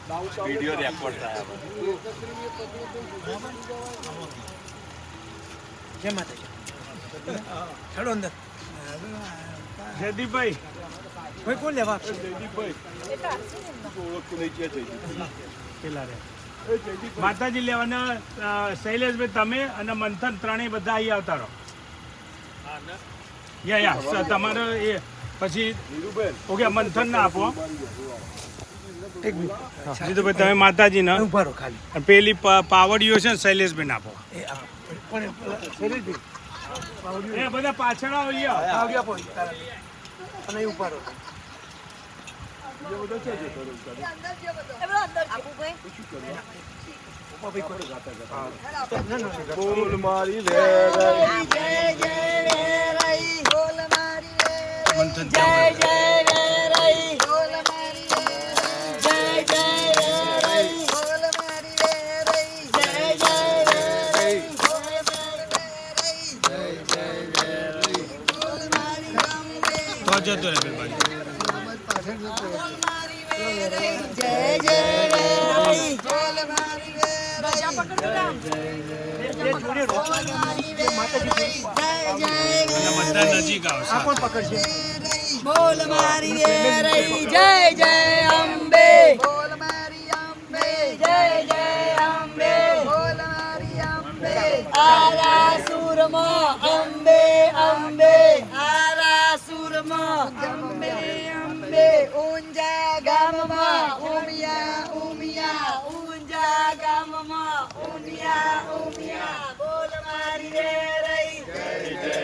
Video record થાય જય માતાજી ચલો અંદર જયદીપભાઈ ભાઈ કોણ લેવા માતાજી લેવાના શૈલેષભાઈ તમે અને મંથન ત્રણેય બધા અહીં આવતા રહો યા તમારે એ પછી ઓકે મંથન ના આપો એક મિનિટ જીતુભાઈ તમે માતાજી ના ઉભા રહો ખાલી પેલી પાવડીઓ છે ને શૈલેષભાઈ ના આપો પણ શૈલેષભાઈ એ બધા પાછળ આવ્યા આવ્યા પણ અને ઉભા રહો બોલ મારી વેરાઈ જય જય વેરાઈ બોલ મારી વેરાઈ મંથન જય જય વેરાઈ બોલ મારી વેરાઈ જય જય વેરાઈ બોલ મારી વેરાઈ જય જય વેરાઈ બોલ મારી વેરાઈ જય જય વેરાઈ બોલ મારી ગમે તો જતો રે બેન જય જય વેરાઈ બોલ મારી વેરાઈ બધા નજીક આવશે કોણ પકડશે બોલ મારી વેરાઈ જય જય અંબે બોલ મારી અંબે જય જય અંબે બોલ મારી અંબે આરાસુરમાં અંબે અંબે આરાસુરમાં અંબે અંબે ઊંઝા ગામમાં ઉમિયા ઉમિયા ઊંઝા ગામમાં ઉમિયા ઉમિયા બોલ મારી વેરાઈ જય જય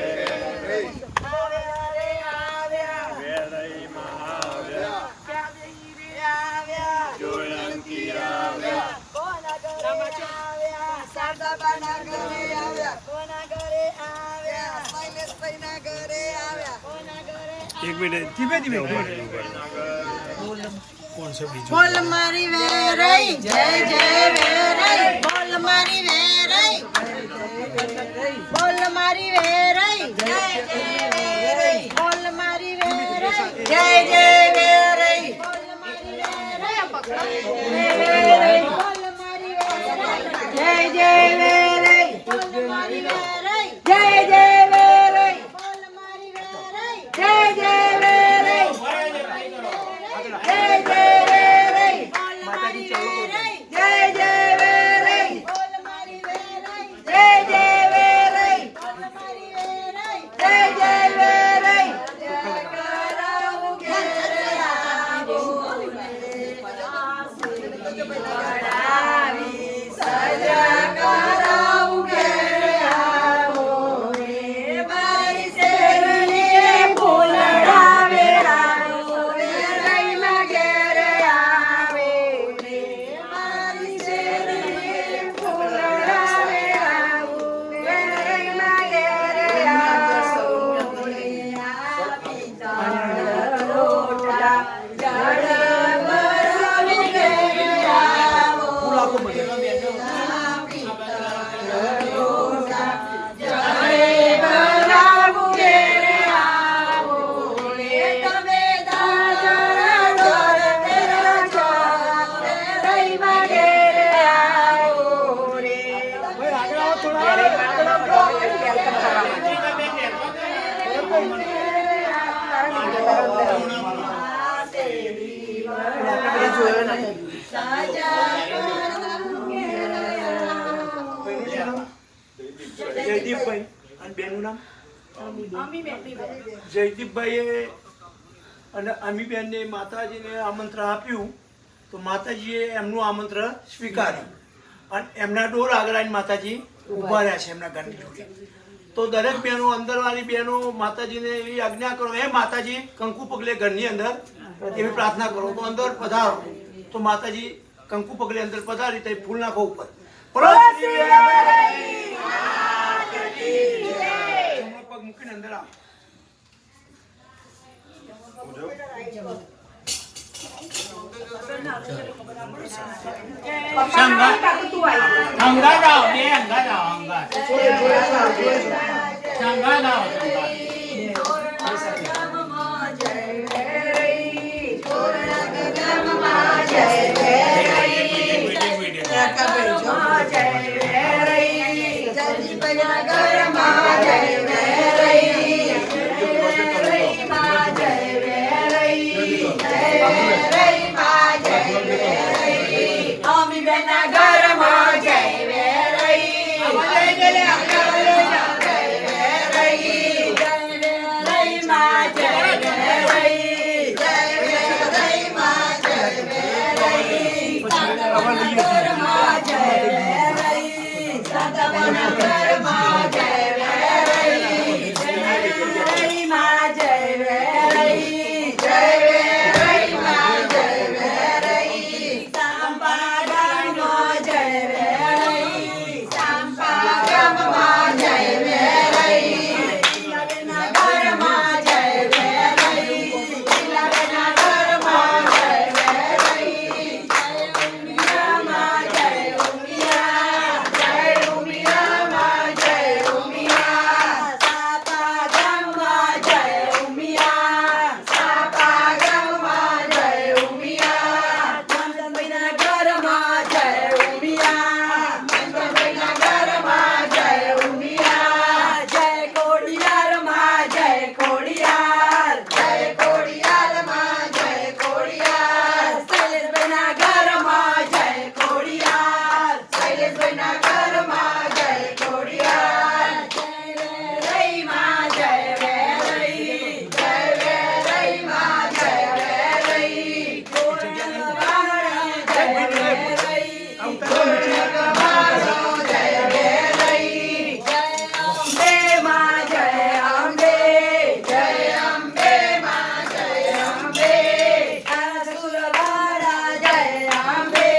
આવ્યા રે આવ્યા વેરાઈમાં આવ્યા ક્યાંથી રે આવ્યા જોયંતી આવ્યા કોના ઘરે આવ્યા શારદાબાના ઘરે આવ્યા કોના ઘરે આવ્યા શૈલેષભાઈના ઘરે આવ્યા કોના ઘરે એક મિનિટ ધીમે ધીમે કોણ છે બીજું બોલ મારી વેરાઈ જય જય વેરાઈ બોલ મારી વેરાઈ બોલ મારી વેરાઈ જય જય વેરાઈ બોલ મારી વેરાઈ જય જય વેરાઈ બોલ મારી વેરાઈ બોલ મારી વેરાઈ જય જય વેરાઈ બોલ મારી વેરાઈ જય જય વેરાઈ બોલ મારી વેરાઈ જય જય વેરાઈ જય જય વેરાઈ બોલ મારી વેરાઈ જય જય વેરાઈ બોલ મારી વેરાઈ જય જય વેરાઈ બોલ મારી વેરાઈ જય જય વેરાઈ કરાવું ઘેર આવું કરાવી સજા કરાવું ઘેર આવો રે મારી શેરણીએ ફૂલડા વેરાવો વેરાઈમાં ઘેર આવે રે મારી શેરણીએ ફૂલડા વેરાવો વેરાઈમાં ઘેર આવો રે આ પિત્તળ લોટા જળ ભરાવી ઘેર આવો આ પિત્તળ લોટા જળે ભરાવું ઘેર આવો રે તમે દાદરા દોર તેરા છો વેરાઈમાં ઘેર આવો રે જયદીપભાઈ અને બેનનું નામ જયદીપભાઈએ અને અમીબેનને માતાજીને આમંત્રણ આપ્યું તો માતાજીએ એમનું આમંત્રણ સ્વીકાર્યું અને એમના ડોર આગળ આવીને માતાજી ઊભા રહ્યા છે એમના ઘરની જોડે તો દરેક બહેનો અંદરવાળી બહેનો માતાજીને એવી આજ્ઞા કરો એ માતાજી કંકુ પગલે ઘરની અંદર એવી પ્રાર્થના કરો તો અંદર પધારો તો માતાજી કંકુ પગલે અંદર પધારી તો ફૂલ નાખો ઉપર પગ મૂકીને અંદર આવો અંગારાવ બે અંગારાવ અંગાર સંગારાવ જય ઘરમાં જય વેરઈ સંતોના ઘરમાં જય વેરઈ જય વેરઈ માં જય વેરઈ જય વેરઈ માં જય વેરઈ સાંપા ગામનો જય વેરઈ સાંપા ગામમાં જય વેરઈ તિલકના ઘરમાં જય વેરઈ તિલકના ઘરમાં જય વેરઈ જય ઉમિયામાં જય ઉમિયામાં જય ઉમિયા સાપા ગામમાં જય ઉમિયા સાપા ગામમાં જય ઉમિયા મંદનભાઈના ઘરમાં જય ઉમિયા મંદનભાઈના ઘરમાં જય ઉમિયા જય કોડિયારમાં જય કોડિયાર જય કોડિયારમાં જય કોડિયાર શૈલેષભાઈના ઘરમાં જય કોડિયાર શૈલેષભાઈના ઘરમાં જય કોડિયાર જય વેરઈ માં જય વેરઈ જય વેરઈ માં જય વેરઈ કોડિયાવાળા જય વેરઈ કોડિયાવાળો જય વેરઈ જય અંબે માં જય અંબે જય અંબે માં જય અંબે અરસુરવાળા જય અંબે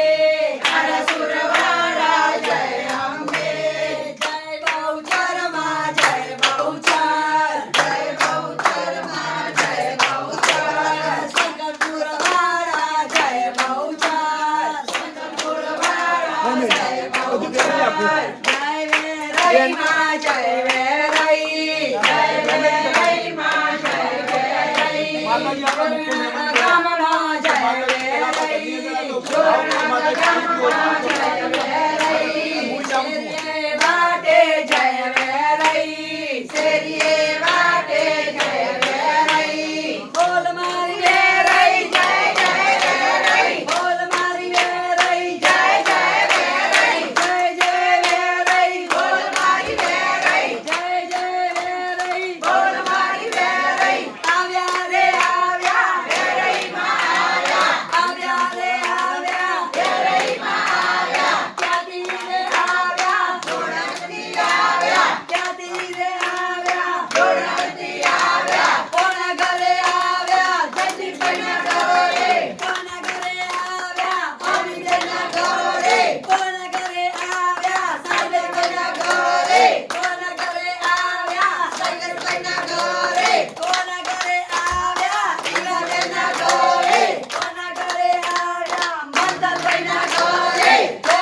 અરસુરવાળા જય અંબે જય બહુચરમાં જય બહુચર જય બહુચરમાં જય બહુચર શંકરપુરવાળા જય બહુચર શંકરપુરવાળા જય બહુચર જય વેરઈ માં જય વેરઈ જય વેરઈ માં જય વેરઈ ગામમાં જય વેરઈ જોરણા ગામમાં જય વેરઈ શેરીએ વાટે જય વેરઈ શેરીએ વાટે જય વેરઈ બોલ મારી વેરઈ જય જય વેરઈ બોલ મારી વેરઈ જય જય વેરઈ જય જય વેરઈ બોલ મારી વેરઈ જય જય વેરઈ બોલ મારી વેરઈ આવ્યા રે આવ્યા વેરઈ માં આવ્યા રે આવ્યા વેરઈ માં આવ્યા ક્યાંથી રે આવ્યા જોડણથી આવ્યા ક્યાંથી રે આવ્યા જોડણથી આવ્યા કોના ઘરે આવ્યા જયદીપભાઈના ઘરે કોના ઘરે આવ્યા અમિતના ઘરે કોના ઘરે આવ્યા સાગરભાઈના ઘરે કોના ઘરે આવ્યા સાગરભાઈના ઘરે કોના ઘરે આવ્યા ઈલાબેનના ઘરે કોના ઘરે આવ્યા મંતરભાઈના ઘરે જય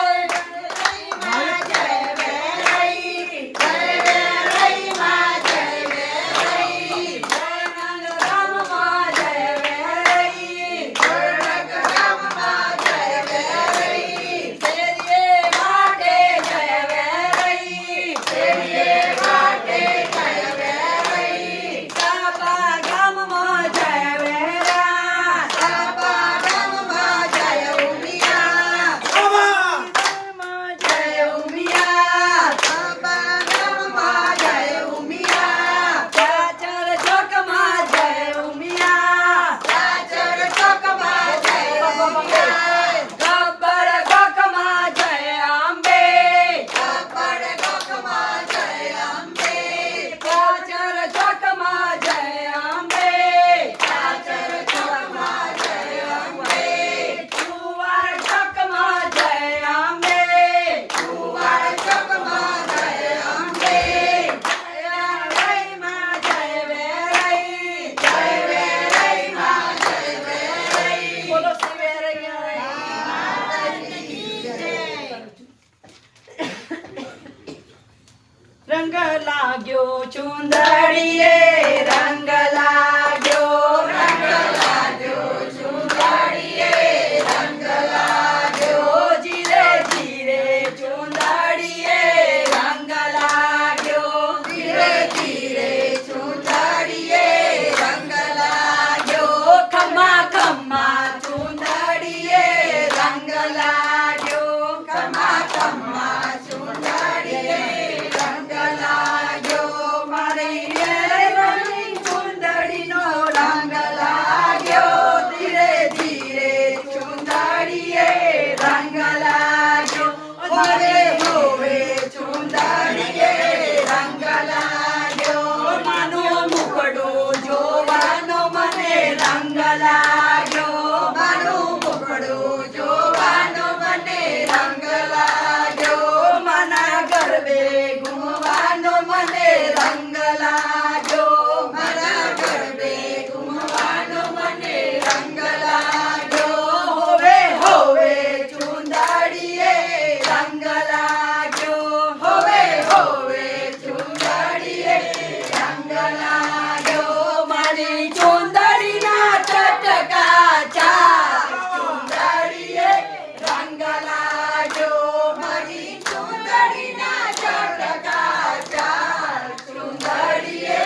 વેરઈ માં જય વેરઈ જય વેરઈ માં જય વેરઈ જય નંદરામમાં જય વેરઈ જય નંદરામમાં જય વેરઈ શેરીએ વાટે જય વેરઈ શેરીએ વાટે જય વેરઈ સાપા ગામમાં જય વેરા સાપા ગામમાં જય ઉમિયા ગામમાં જય ઉમિયા સાપા ગામમાં જય ઉમિયા ચાચર ચોકમાં જય ઉમિયા ચાચર ચોકમાં જય ઉમિયા ગબ્બર ગોકમાં જય અંબે ગબ્બર ગોકમાં જય અંબે ચાચર ચોકમાં જય અંબે ચાચર ચોકમાં જય અંબે કુંવાર ચોકમાં જય અંબે કુંવાર ચોકમાં જય અંબે જય વેરઈ માં જય વેરઈ જય વેરઈ માં જય વેરઈ બોલો શ્રી વેરઈ રંગ લાગ્યો ચુંદડીએ રંગ લાગ્યો ચુંદડીએ રંગ લાગ્યો જીરે જીરે ચુંદડીએ રંગ લાગ્યો જીરે જીરે ચુંદડીએ રંગ લાગ્યો ખમ્મા ખમ્મા ચુંદડીએ રંગ લાગ્યો ખમ્મા ખમ્મા ચુંદડીએ રંગ લાગ્યો મારી હવે હોવે ચુંદડીએ રંગ લાગ્યો માનું મુખડું જોવાનો મને રંગ લાગ્યો માનું મુખડું જોવાનો મને રંગ લાગ્યો માના ગરબે ઘૂમવાનો મને રંગ લાગ્યો મારા ગરબે ઘૂમવાનો મને રંગ લાગ્યો હોવે હોવે ચુંદડીએ રંગ લાગ્યો હોવે હોવે ચુંદડીએ રંગ લાગ્યો મારી ચુંદડીના ચટકા ચાર ચુંદડીએ રંગ લાગ્યો મારી ચુંદડીના ચટકા ચાર ચુંદડીએ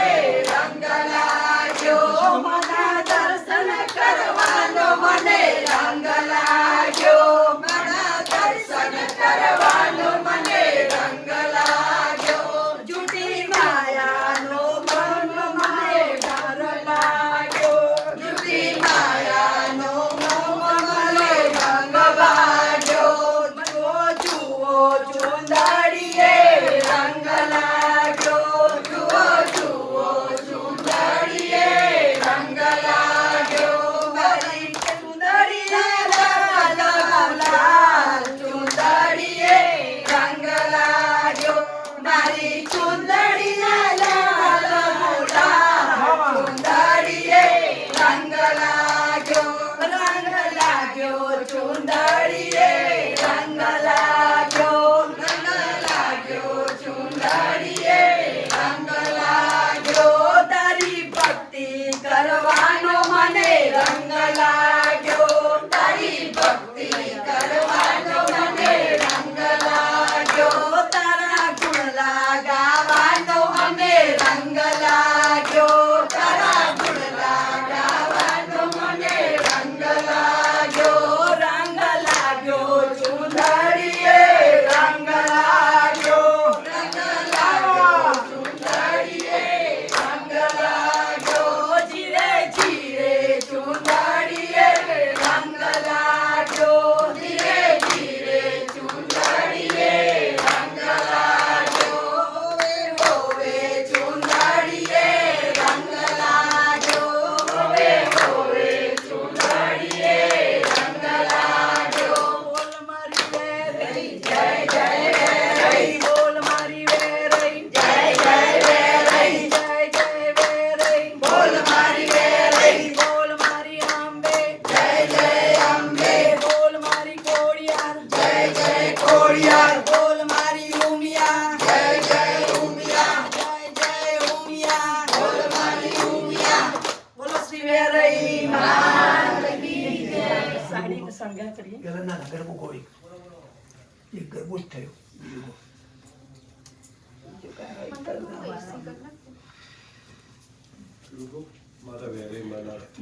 રંગ લાગ્યો માના દર્શન કરવાનો મને રંગ લાગ્યો માના દર્શન કરવાનો મને રંગ લાગ્યો જૂઠી માયાનો મન મને ડર લાગ્યો જૂઠી માયાનો મન મને રંગ વાગ્યો જુઓ ચુંદડીએ રંગ લાગ્યો જુઓ ચુંદડીએ રંગ લાગ્યો મારી ચુંદડીએ લાલ લાલ ચુંદડીએ રંગ લાગ્યો મારી ચુંદડીએ લાલ લાલ ચુંદડીએ રંગ લાગ્યો ચુંદડીએ રંગ લાગ્યો ચુંદડીએ રંગ લાગ્યો તારી ભક્તિ કરવાનો મને રંગ લાગ્યો તારી ભક્તિ કરવાનો મને રંગ લાગ્યો તારા ગુણ ગાવાનો મને રંગ લાગ્યો તારા ગુણ ગાવાનો મને રંગ લાગ્યો ચુંદડીએ રંગ લાગ્યો ચુંદડીએ રંગ લાગ્યો ધીરે ધીરે ચુંદડીએ રંગ લાગ્યો ધીરે ધીરે ચુંદડીએ રંગ લાગ્યો હોવે ચુંદડીએ રંગ લાગ્યો હોવે ચુંદડીએ રંગ લાગ્યો બોલ મારી વેરઈ જય જય વેરઈ બોલ મારી વેરઈ જય જય વેરઈ જય જય વેરઈ બોલ મારી વેરઈ બોલ મારી અંબે જય જય અંબે બોલ મારી કોડિયાર જય જય કોડિયાર બોલ મારી ઉમિયા જય જય ઉમિયા જય જય ઉમિયા બોલ મારી ઉમિયા બોલો શ્રી વેરઈ માત કી જય સાડી ને સંગા કરીએ પેલા ના ગરબો ગોળી એક ગરબો જ થયો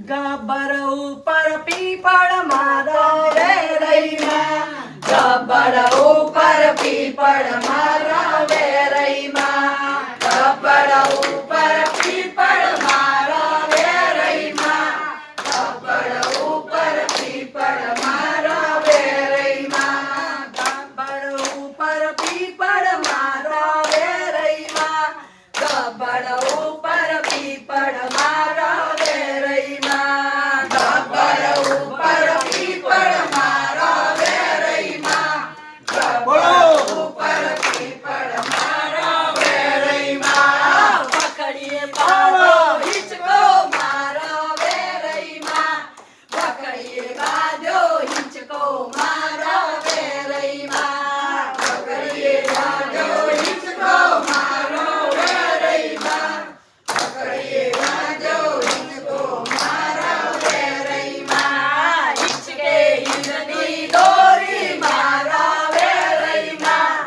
ગબ્બર ઉપર પીપળ મારો વેરઈમાં ગબ્બર ઉપર પીપળ મારો વેરઈમાં ગબ્બર ઉપર પીપળ મારો વેરઈમાં ગબ્બર ઉપર પીપળ મારો વેરઈમાં ગબ્બર ઉપર પીપળ મારો વેરઈમાં ગબ્બર ઉપર પીપળ મારો વેરઈમાં ગબ્બર ઉપર પીપળ મારો વેરઈમાં ગબ્બર ઉપર પીપળ મારો વેરઈમાં પકડીએ બાજો હિંચકો મારો વેરઈમાં પકડીએ બાજો હિંચકો મારો વેરઈમાં પકડીએ બાજો હિંચકો મારો વેરઈમાં પકડીએ બાજો હિંચકો મારો વેરઈમાં હિંચકે હિરની દોરી મારો વેરઈમાં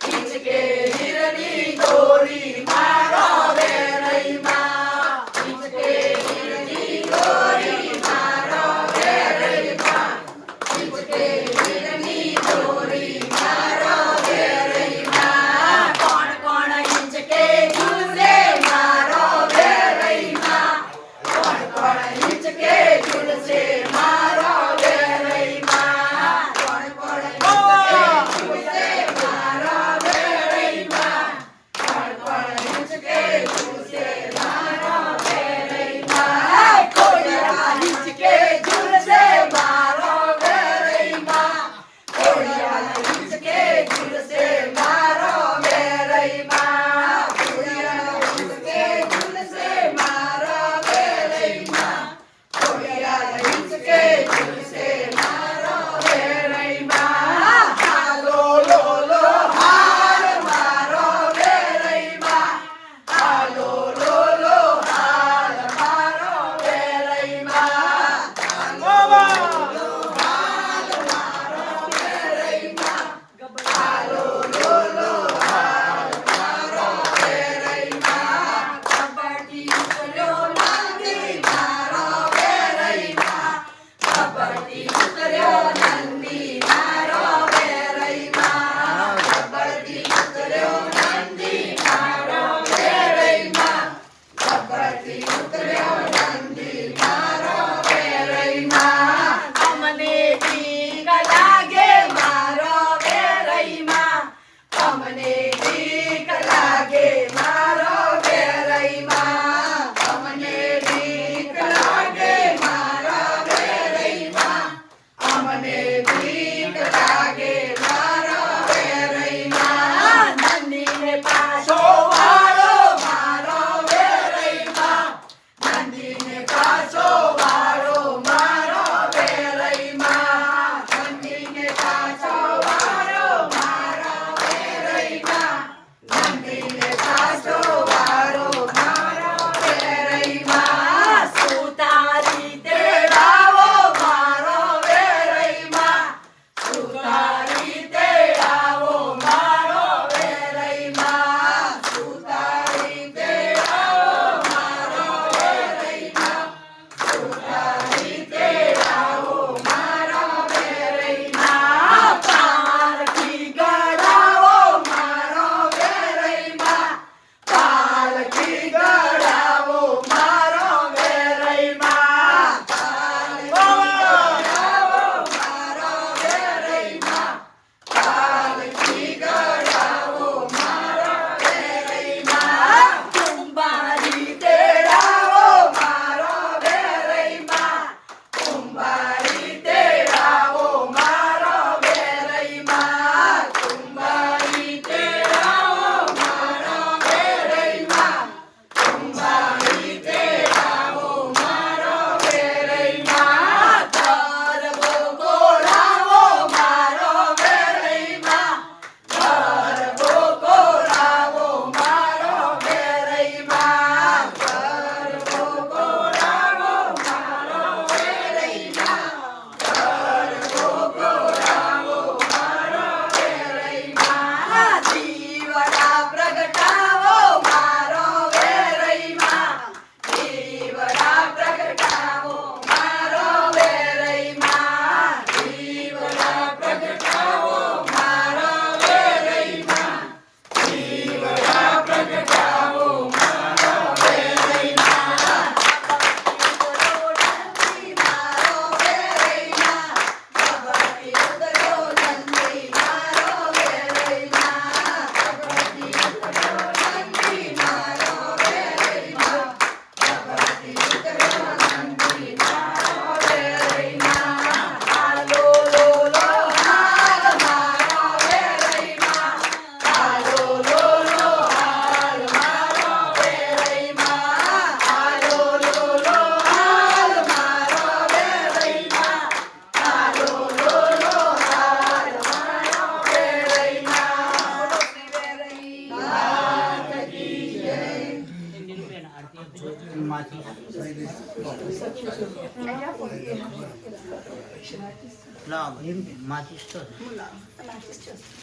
હિંચકે હિરની દોરી મારો વેરઈમાં હિંચકે હિરની દોરી મારો વેરઈમાં હિંચકે હિરની દોરી મારો વેરઈમાં કોણ કોણ હિંચકે ઝૂલે મારો વેરઈમાં કોણ કોણ હિંચકે ઝૂલશે મારો વેરઈમાં કોણ કોણ હિંચકે ઝૂલશે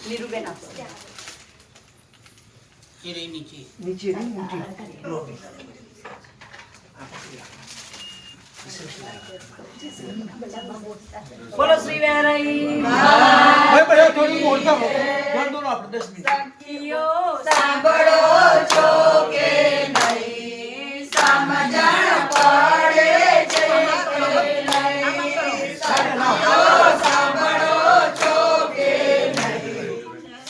નીરુબેન આપો. નીચે નહીં, ઊંધી. લો બેન. બોલો શ્રી વેરાઈ. ભાઈ બધા થોડું બોલતા હો. બોલો આપણે 10 મિનિટ. સખીઓ સાંભળો છો કે નહીં, સમજણ પડે છે કે નહીં. સખીઓ સાંભળો છો કે નહીં,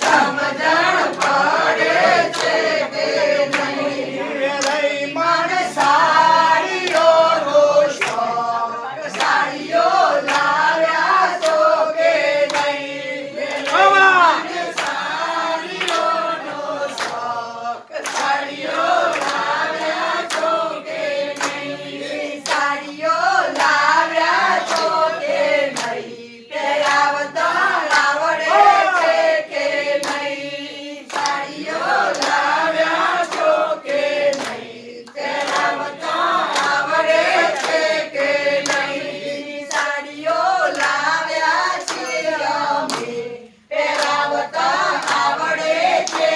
સમજણ પડે છે કે નહીં. વેરાઈ મન સાડીઓનો શોખ, સાડીઓ લાવ્યા છો કે નહીં. વેરાઈ મન સાડીઓનો શોખ, સાડીઓ લાવ્યા છો કે નહીં. સાડીઓ લાવ્યા છો કે નહીં. પહેરાવતા આવડે છે કે નહીં. સાડીઓ લાવ્યા છો કે નહીં. પહેરાવતા આવડે છે કે નહીં. સાડીઓ લાવ્યા છીએ અમે, પહેરાવતા આવડે છે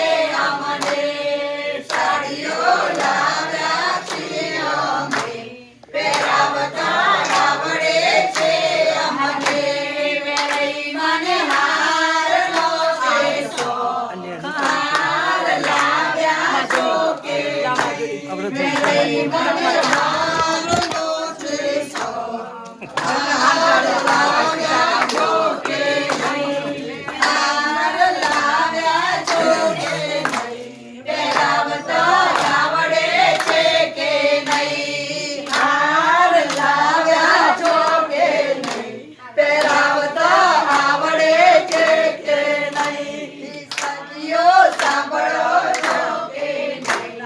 અમને. સાડીઓ લાવ્યા છીએ અમે, પહેરાવતા આવડે છે અમને. વેરાઈ મને હારનો શેષો, હાર લાવ્યા છો કે નહીં. વેરાઈ મને હારનો શેષો, હાર લાવ્યા છો કે નહીં. હાર લાવ્યા છો કે નહીં. પહેરાવતા આવડે છે કે નહીં. હાર લાવ્યા છો કે નહીં. પહેરાવતા આવડે છે કે નહીં. સખીઓ સાંભળો છો કે નહીં,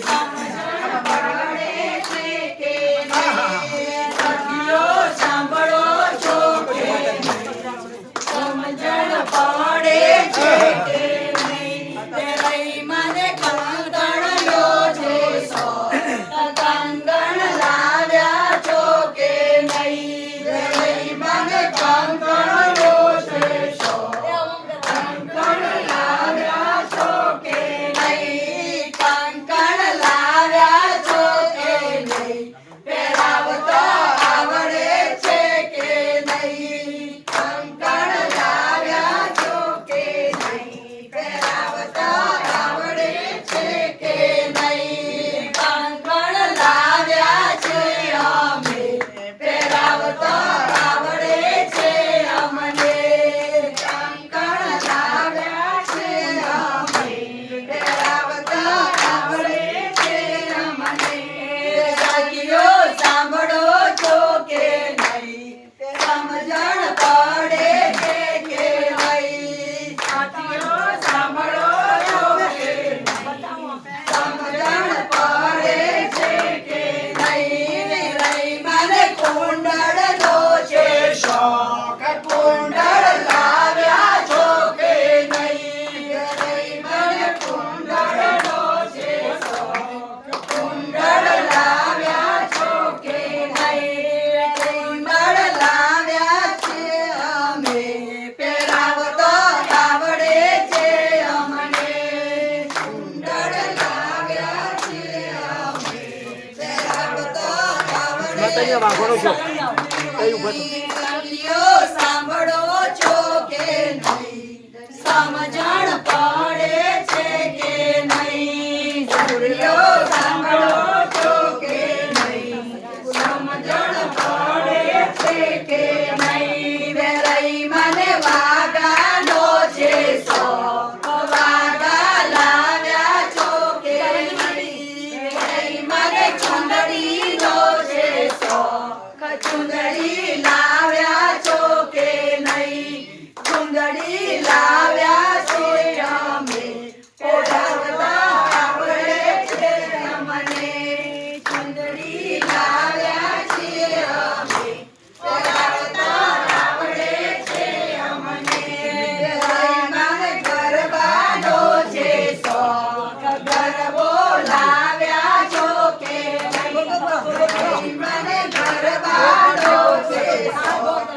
સમજણ પડે છે કે નહીં. સખીઓ સાંભળો છો કે નહીં, સમજણ પડે છે કે નહીં. વેરાઈ મને કંગણનો છે સો, કંગણ લાવ્યા છો કે નહીં. વેરાઈ મને કંગણનો છે સો, કંગણ લાવ્યા છો કે નહીં. કંકણ લાવ્યા છો કે નહીં. પહેરાવતા આવડે છે કે નહીં. કંકણ લાવ્યા છો કે નહીં. પહેરાવતા આવડે છે કે નહીં. કંકણ લાવ્યા છે અમે, પહેરાવતા આવડે છે અમને. કંકણ લાવ્યા છે અમે, પહેરાવતા આવડે છે અમને. સખીઓ સાંભળો છો કે નહીં, સમજણ પડે છે કે નહીં. સખીઓ સાંભળો છો કે નહીં, સમજણ પડે છે કે નહીં. વેરાઈ મને કુંડળનો છે શોખ, કુંડળ લાવ્યા છો કે નહીં. વેરાઈ મને કુંડળનો છે શોખ, કુંડળ લાવ્યા છો કે નહીં. કુંડળ લાવ્યા છે અમે, પહેરાવતા આવડે છે અમને. કુંડળ લાવ્યા છે અમે, પહેરાવતા આવડે છે અમને. સખીઓ સાંભળો છો કે નહીં, સમજણ પડે છે કે નહીં. સખીઓ સાંભળો છો કે નહીં, સમજણ પડે છે કે નહીં. વેરાઈ મને વાગાનો છે શોખ, વાગા લાવ્યા છો કે નહીં. વેરાઈ મને ચુંદડીનો છે શોખ, ચુંદડી લાવ્યા છો કે નહીં. ચુંદડી લાવ્યા છે અમે, પહેરાવતા આવડે છે અમને. ચુંદડી લાવ્યા છે અમે, પહેરાવતા આવડે છે અમને. વેરાઈ મને ગરબાનો છે શોખ, ગરબો લાવ્યા છો કે નહીં. વેરાઈ મને ગરબાનો છે શોખ,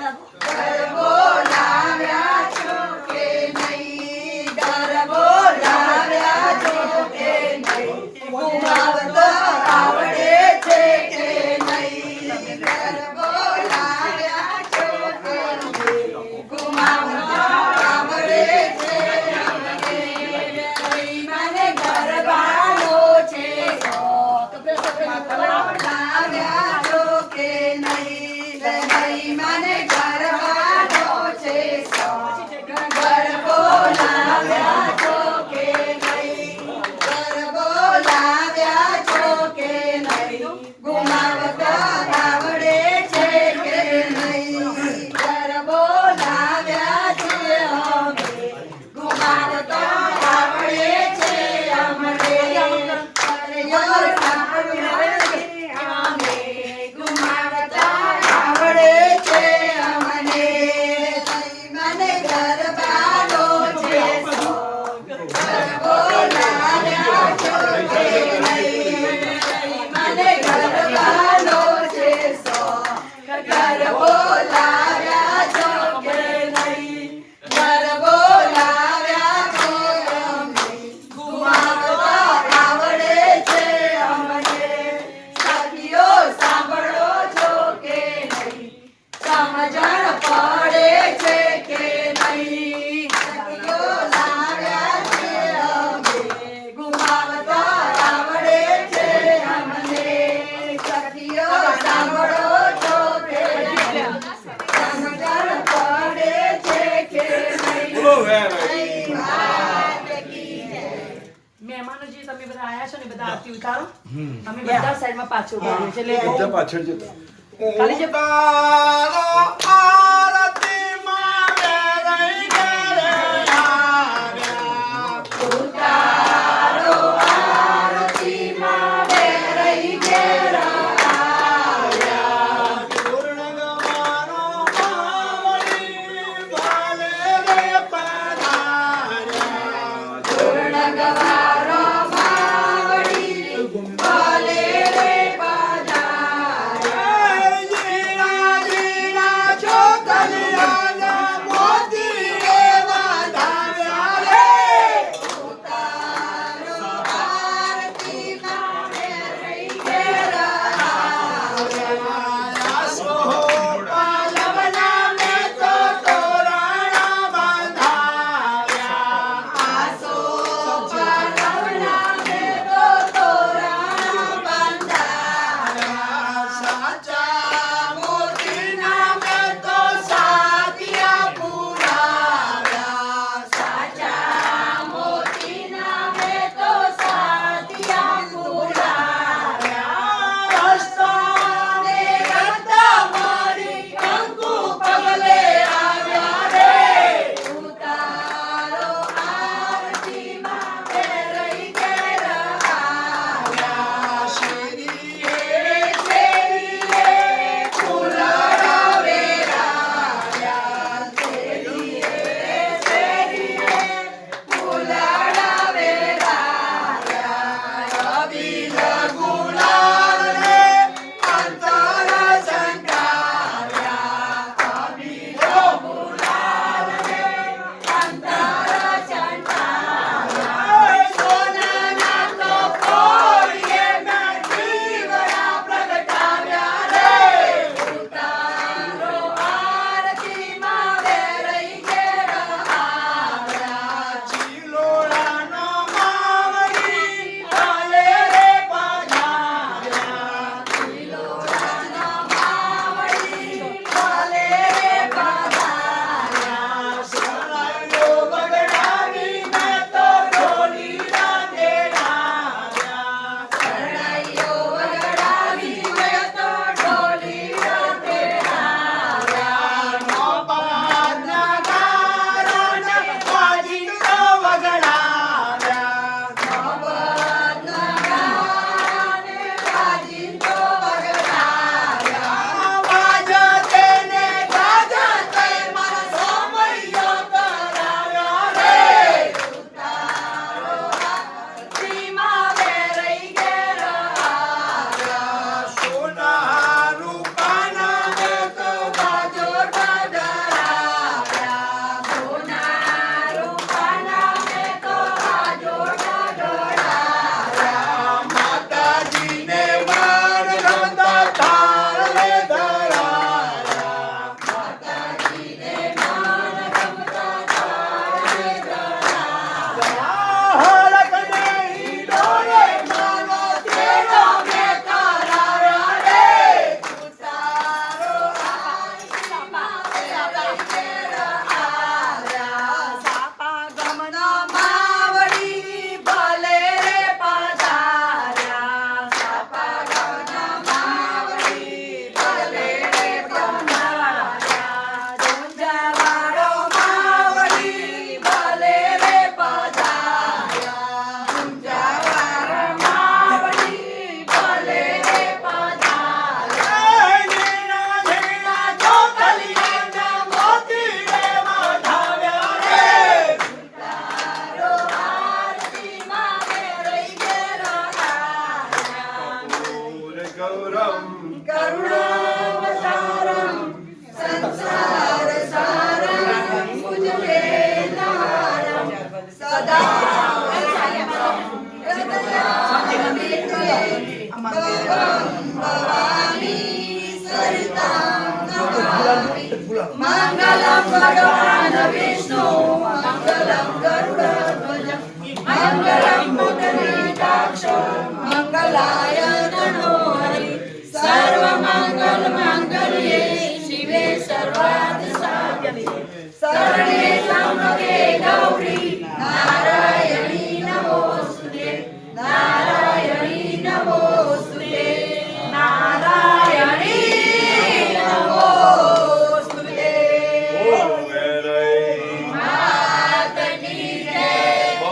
ગરબાનો છે શોખ. ગરબો લાવ્યા છો કે નહીં? મને ગરબાનો છે શોખ. ગરબો લાવ્યા છો કે નહીં? ગરબો લાવ્યા છો અમે. ઘુમાવતા આવડે છે અમને. સખીઓ સાંભળો છો કે નહીં? સમજણ પડે છે કે નહીં? સખીઓ લાવ્યા છે અમે. ઘુમાવતા આવડે છે અમને. સખીઓ સાંભળો છો કે નહીં? સમજણ પડે છે કે નહીં? મહેમાનો જે તમે બધા આયા છો ને બધા આરતી ઉતારો. અમે બધા સાઈડમાં પાછળ ઉભા રહીએ છીએ. એટલે પાછળ જતો ખાલી જે ઉતારો આરતીમાં બેરાઈ ઘેર આવ્યા. પૂર્ણગવારો માવડી ભલે રે પધાર્યા. જીણા જીણા છો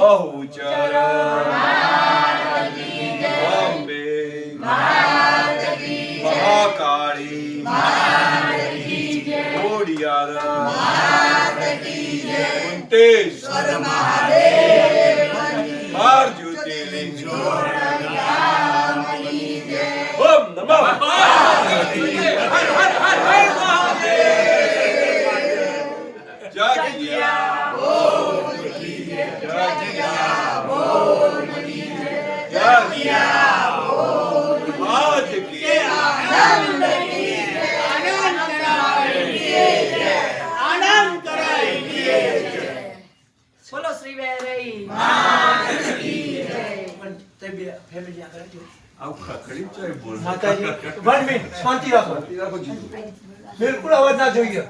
બહુચર અંબે મહાકાળી ઓડિયાર કુંતેશ્વર બાર જ્યોતિર્લિંગ ઓમ નમઃ બોલો શ્રી વેરઈ માતાજી 1 મિનિટ શાંતિ રાખો બિલકુલ અવાજ ના જોઈએ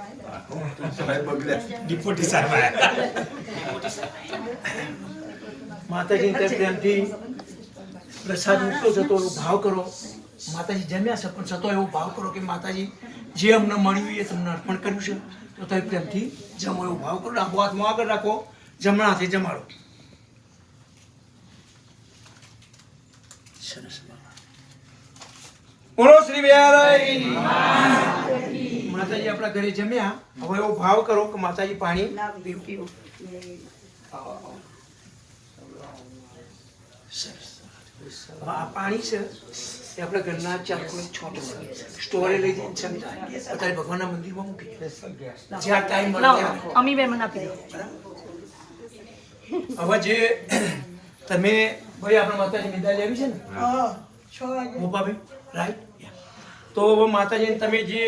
માતાજી પ્રેમથી પ્રસાદ મૂકતો જતો એવો ભાવ કરો. માતાજી જમ્યા છે પણ છતો એવો ભાવ કરો કે માતાજી જે અમને મળ્યું એ તમને અર્પણ કર્યું છે તો તમે પ્રેમથી જમો એવો ભાવ કરો. ડાબો હાથમાં આગળ રાખો, જમણા હાથે જમાડો. સરસ. બોલો શ્રી વેરઈ માતાજી આપણા ઘરે જમ્યા. હવે એવો ભાવ કરો કે માતાજી પાણી પીવું. આ પાણી છે એ આપણા ઘરના 4 ખૂણે છોટે સ્ટોરે લઈ જઈને સમજાય અત્યારે ભગવાનના મંદિરમાં મૂકી જ્યાં ટાઈમ મળે અમી બેન મને આપી દો. હવે જે તમે ભાઈ આપણા માતાજી મેદાન લેવી છે ને મોપાભાઈ રાઈટ. તો હવે માતાજીને તમે જે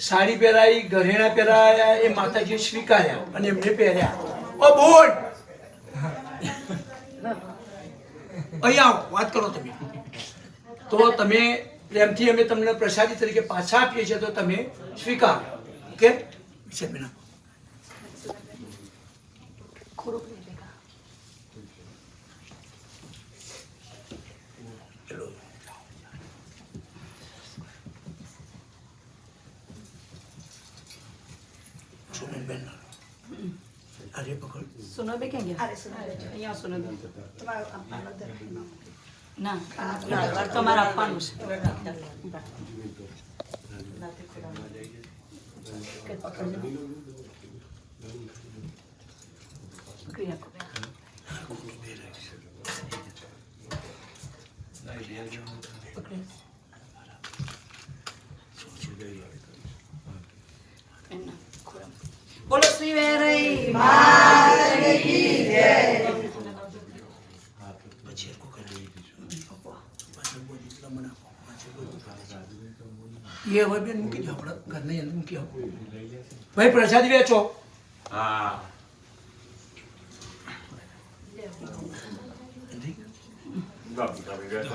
સાડી પહેરાઈ ઘરેણા પહેરાયા એ માતાજીએ સ્વીકાર્યા અને એમને પહેર્યા. ઓ બોલ અહીંયા આવો, વાત કરો તમે. તો તમે પ્રેમથી અમે તમને પ્રસાદી તરીકે પાછા આપીએ છીએ તો તમે સ્વીકાર. ઓકે બેના અરે પકડ સુનો બે ક્યાં ગયા? અહીંયા સુનો બે. ના તમારે આપવાનું છે. બોલો શ્રી વેરઈ ये હવે બેન મૂકી દો આપણે ઘરની અંદર મૂકી આવો. ભાઈ પ્રસાદી વેચો. હા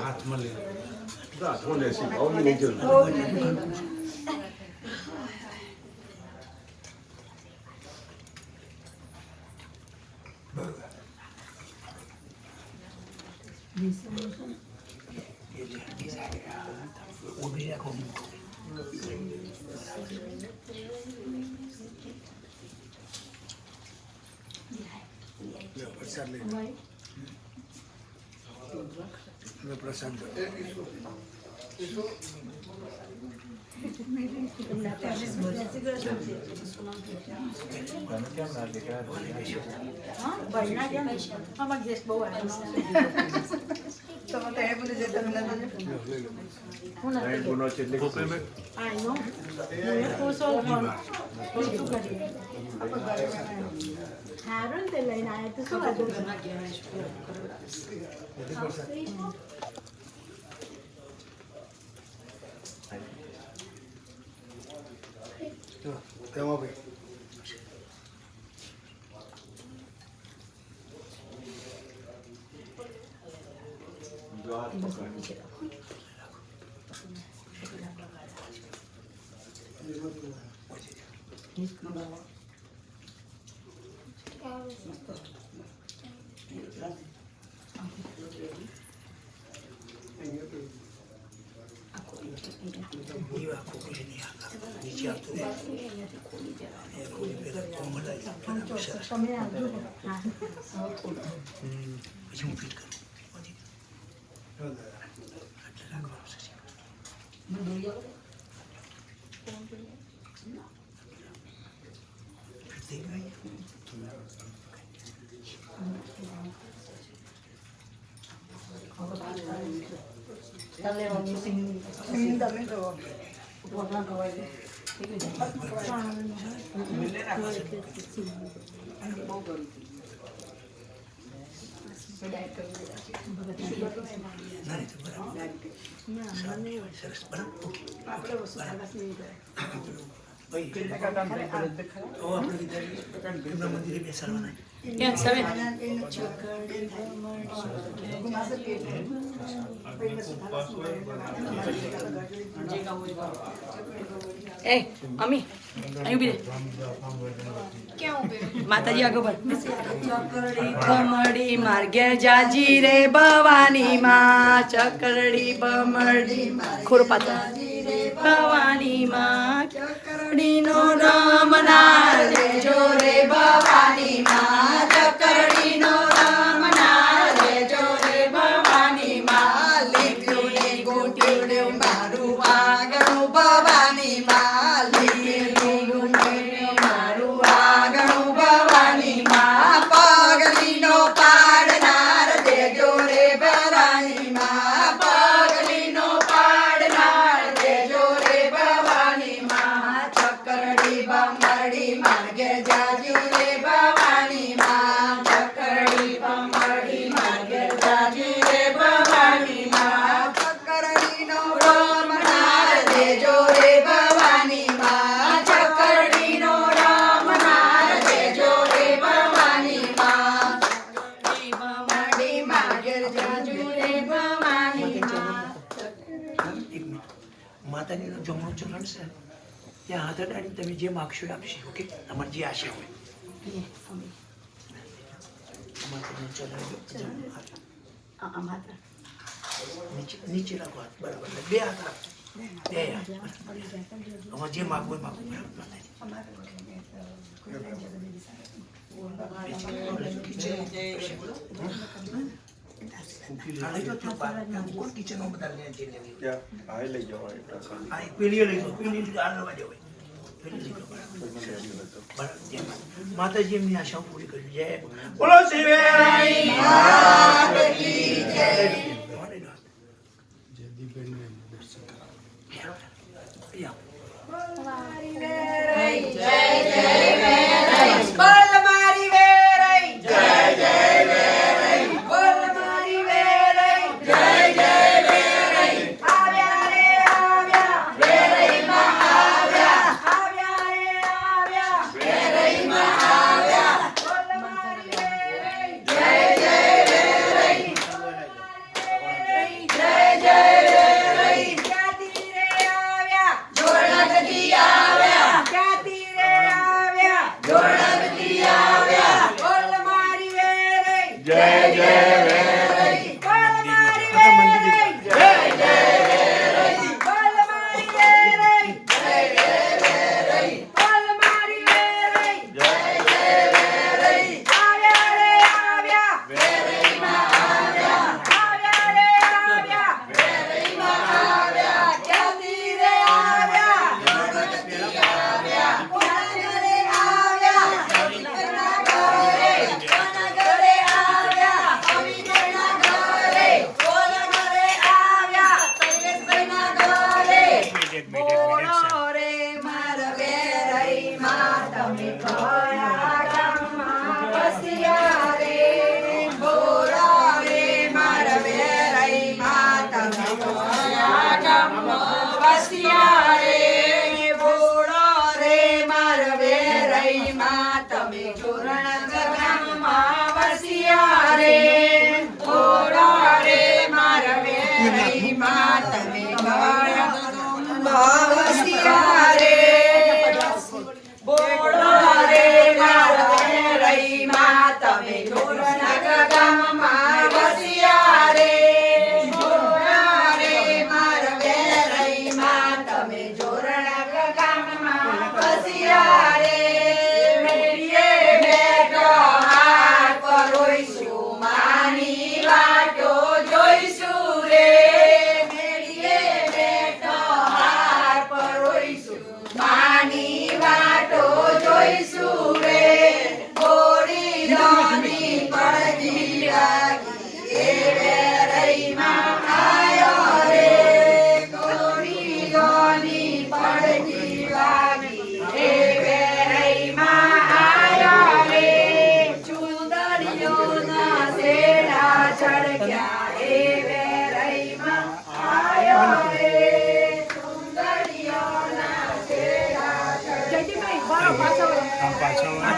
હાથમાં લેસી ભાવની નહીં જરૂર. ઉભી રાખો. પ્રસાદ લઈ પ્રસાદ ગુનો છે એટલે હારું તે લઈને આયા તો શું વાંધો છે? તેમાં ભાઈ દીવા ખોખું નહીં આગળ નીચે આવતું રહે એ ખોલી પેલા કોમળ આવી બરાબર સરસ પછી હું ફિટ કરું આટલે રાખવાનું છે ફિટ થઈ ગયું સરસ બરાબર ઓકે મંદિરે બેસાડવાના એ અમી અહીં ઉભી રહે માતાજી આગળ ચકરડી બમડી માર્ગે જાજી રે ભવાની માં ચકરડી બમડી ખોરો પાતા ભવાની માં ચકરડી નો રામ નારે જોરે ભવાની માં ચકરડી નો રામ નારે જોરે ભવાની માં લીધું ને ગોટ્યું મારું આગળ ભવાની માં લીધું મારું આગળ ભવાની માં પગલી નો પાડનાર દેજો રે ભવાની માં પગલી નો પાડનાર દેજો રે ભવાની માં ચકરડી બમડી માર્ગે જાજી રે ભવાની માં ચકરડી બમડી માર્ગે જાજી રે ભવાની માં ચકરડી નો રામનાર દેજો રે ભવાની માં ચકરડી નો રામનાર દેજો રે ભવાની માં ચકરડી બમડી માર્ગે જાજી રે ભવાની માં માતાજીનું જમણું ચરણ છે ત્યાં હાથ અડાડી તમે જે માગશો એ આપશે ઓકે તમારી જે આશા હોય માતાજીનું ચરણ નીચે રાખો હાથ બરાબર બે હાથ રાખો બે હાથ તમારે જે માગવું એ માગવું માતાજી એમની આશાઓ પૂરી કરી જય બોલો શિવેરાઈ માત કી જય માર વેરઈ માં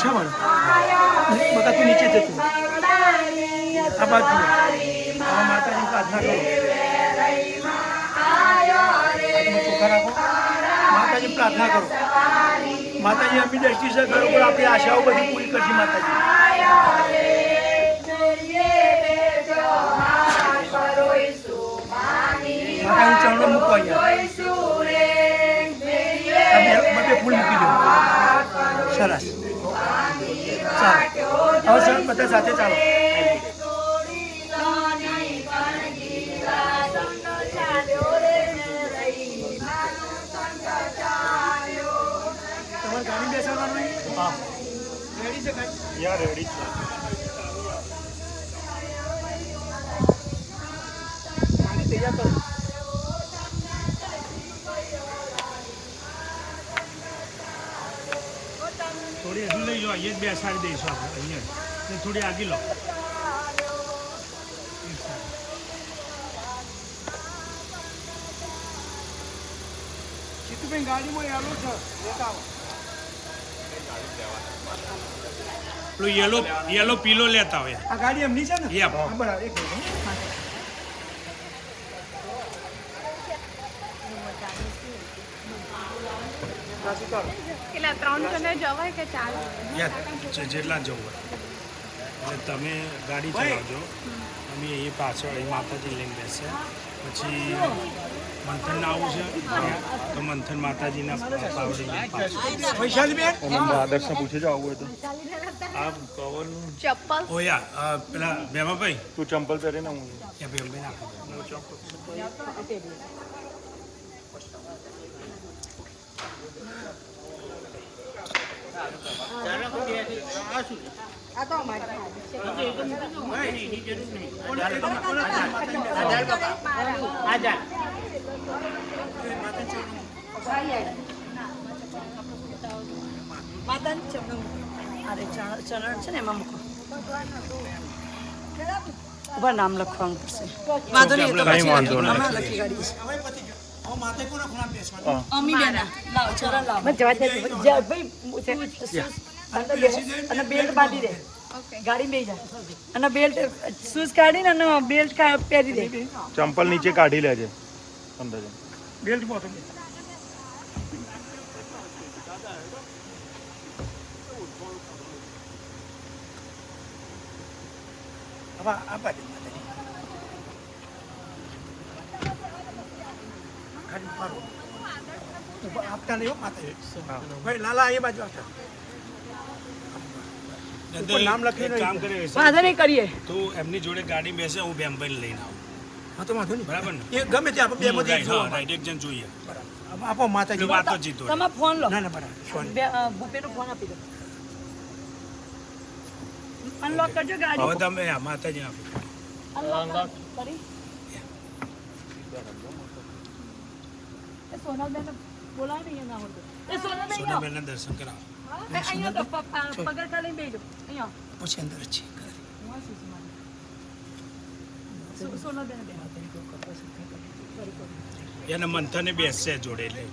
છે મને બકા તું નીચે જતું આ બાજુ આ માતાજી પ્રાર્થના કરો હાથમાં ચોખા રાખો માતાજી પ્રાર્થના કરો માતાજી આપણી દ્રષ્ટિ છે ઘર ઉપર આપણી આશાઓ બધી પૂરી કરશે માતાજી માતાજી ચરણો મૂકો અહીંયા બધે ફૂલ મૂકી દો સરસ ચાલો હવે સર બધા સાથે ચાલો તમારે ગાડી બેસવાનું નહીં હા રેડી છે ગાડી યા રેડી છે ગાડી તૈયાર કરો થોડી હજુ લઈ લો અહીંયા જ બેસાડી દઈશું આપણે અહીંયા ને થોડી આગી લો જીતુભાઈ ગાડીમાં યાલો છે લેતા આવો પેલું યેલો પીલો લેતા હોય આ ગાડી એમની છે ને યપ. હા, બરાબર એક મિનિટ સાચું કરો કેટલા 3 જણા જવાય કે 4 યા જેટલા જવું હોય એટલે તમે ગાડી ચલાવજો અમે એ પાછળ એ માતાજી લઈને બેસે પછી મંથન આવું છે તો મંથન માતાજીના પાવડી લઈને પાછળ વૈશાલી બેન આદર્શને પૂછી જો આવું હોય તો આ કવરનું ચપ્પલ ઓયા પેલા ભેમાભાઈ તું ચંપલ પહેરીને હું એ ભેમભાઈ નાખો આ તો અમારી માતાની ચરણ અરે ચરણ છે ને એમાં મૂકો ઉભા નામ લખવાનું પડશે વાંધો નહીં કંઈ વાંધો નહીં. હમણાં લખી કાઢીશ હવે પતિ ગયું હવે માથે કોના ખૂણા બેસવાનું અમી બેના લાવ ચરણ લાવ મત જવા દે ભાઈ અને બેલ્ટ બાંધી દે ગાડી બેસી જા અને બેલ્ટ શૂઝ કાઢીને અને બેલ્ટ પહેરી દે ચંપલ નીચે કાઢી લેજે અંદર જઈને. બેલ્ટ મોટો હવે આ બાજુ ખાલી ફારો આપતા નહીં હો માતા ભાઈ લાલા એ બાજુ આપતા ઉપર નામ લખીને કામ કરે વાંધો નહીં કરીએ તો એમની જોડે ગાડી બેસે હું ભેમભાઈને લઈને આવું હા તો વાંધો નહીં બરાબર ને એ ગમે તે આપણે બે માંથી રાઈટ જોવા રાઈટ એક જણ જોઈએ બરાબર આપો માતાજી વાત જ જીતો તમે ફોન લો ના ના બરાબર સોરી ભૂપેનો ફોન આપી દો અનલોક કરજો ગાડી હવે તમે આ માતાજી આપો અનલોક કરી એ સોનલબેન બોલાવ નહીં ના હોતો એ સોનલબેન સોનાબેનના દર્શન કરાવો અહીંયા તો પગર ખાલી બેજો અહીંયા પછી અંદર જ છે સોનલબેન બેન એને મંથને બેસશે જોડે એટલે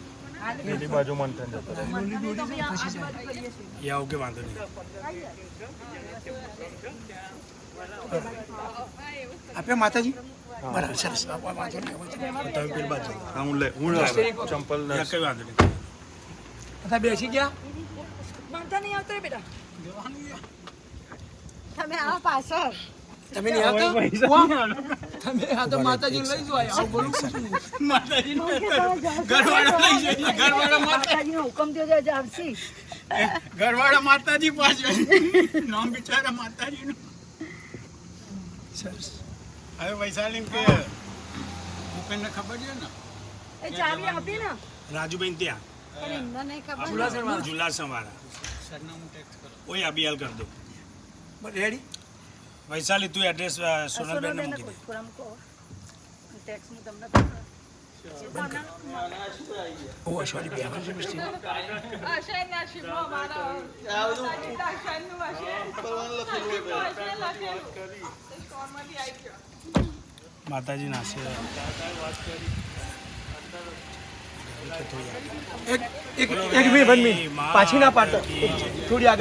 પેલી બાજુ મંથન જતો રહે. એ આવું કે વાંધો નહીં આપે માતાજી બરાબર સરસ વાંધો નહીં તમે પેલી બાજુ હા હું ચંપલ ત્યાં કઈ વાંધો નહીં બધા બેસી ગયા માનતા નહીં આવતો રે બેટા તમે આવો પાછળ તમે નહીં આવતા તમે આ તો માતાજી લઈ જો આવું બોલું માતાજી ઘરવાળા લઈ જઈએ ઘરવાળા માતાજીનો હુકમ થયો છે આજે આવશી ઘરવાળા માતાજી પાસે નામ બિચારા માતાજીનું સરસ હવે વૈશાલી કે ભૂપેનને ખબર છે ને એ ચાવી આપી ને રાજુબેન ત્યાં પણ એમને નહીં ખબર જુલાસણ વાળા સરનામું ટેક્સ કરો ઓય અબિયાલ કરી દો રેડી વૈશાલી તું એડ્રેસ સોનલબેન ને મૂકી દે ટેક્સ હું તમને ઓ સોરી બે આવજો મિસ્ટી આશયના શિવો મારા આશયનું આશય સ્ટોરમાંથી આવી ગયો માતાજીના આશીર્વાદ એક મિનિટ પાછી ના પાડતો થોડી આગળ